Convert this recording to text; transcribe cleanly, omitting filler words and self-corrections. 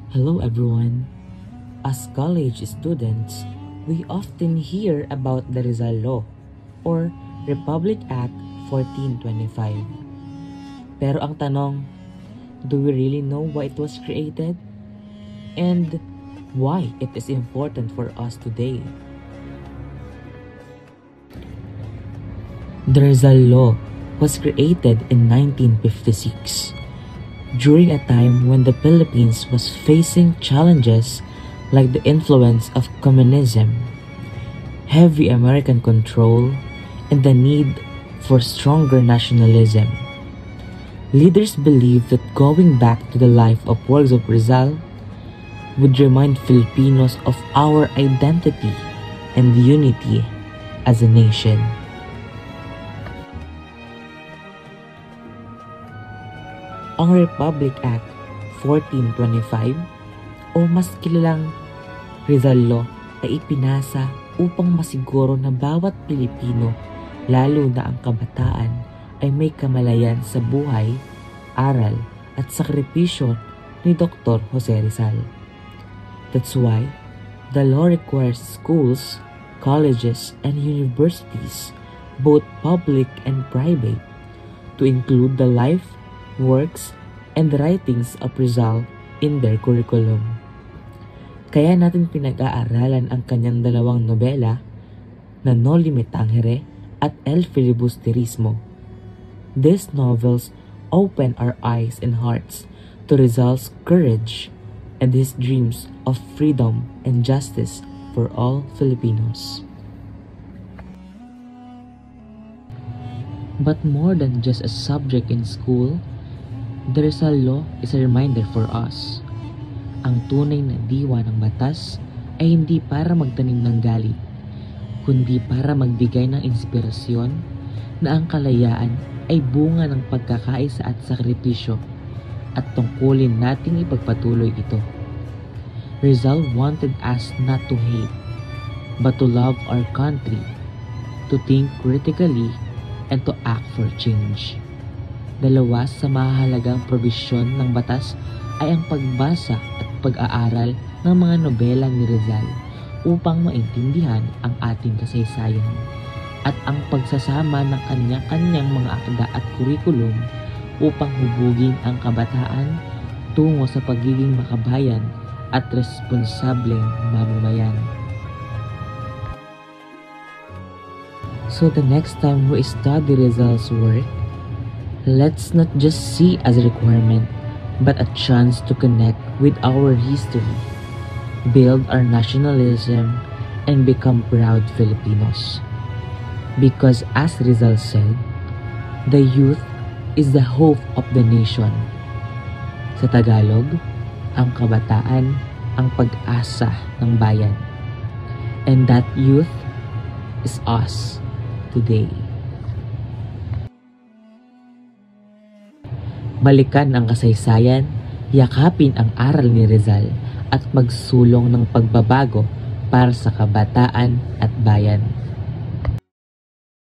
Hello everyone. As college students, we often hear about the Rizal Law or Republic Act 1425. Pero ang tanong, do we really know why it was created? And why it is important for us today? The Rizal Law was created in 1956. During a time when the Philippines was facing challenges like the influence of communism, heavy American control, and the need for stronger nationalism. Leaders believed that going back to the life of works of Rizal would remind Filipinos of our identity and unity as a nation. Ang Republic Act 1425 o mas kilalang Rizal Law ay ipinasa upang masiguro na bawat Pilipino, lalo na ang kabataan, ay may kamalayan sa buhay, aral at sakripisyo ni Dr. Jose Rizal. That's why the law requires schools, colleges, and universities, both public and private, to include the life, works, and writings of Rizal in their curriculum. Kaya natin pinag-aaralan ang kanyang dalawang nobela na Noli Me Tangere at El Filibusterismo. These novels open our eyes and hearts to Rizal's courage and his dreams of freedom and justice for all Filipinos. But more than just a subject in school, the Rizal Law is a reminder for us. Ang tunay na diwa ng batas ay hindi para magtanim ng galit, kundi para magbigay ng inspirasyon na ang kalayaan ay bunga ng pagkakaisa at sakripisyo at tungkulin nating ipagpatuloy ito. Rizal wanted us not to hate, but to love our country, to think critically, and to act for change. Dalawa sa mahalagang probisyon ng batas ay ang pagbasa at pag-aaral ng mga nobela ni Rizal upang maintindihan ang ating kasaysayan at ang pagsasama ng kanya-kanyang mga akda at kurikulum upang hubugin ang kabataan tungo sa pagiging makabayan at responsableng mamamayan. So the next time we study Rizal's work, let's not just see as a requirement, but a chance to connect with our history, build our nationalism, and become proud Filipinos. Because as Rizal said, the youth is the hope of the nation. Sa Tagalog, ang kabataan ang pag-asa ng bayan. And that youth is us today. Balikan ang kasaysayan, yakapin ang aral ni Rizal at magsulong ng pagbabago para sa kabataan at bayan.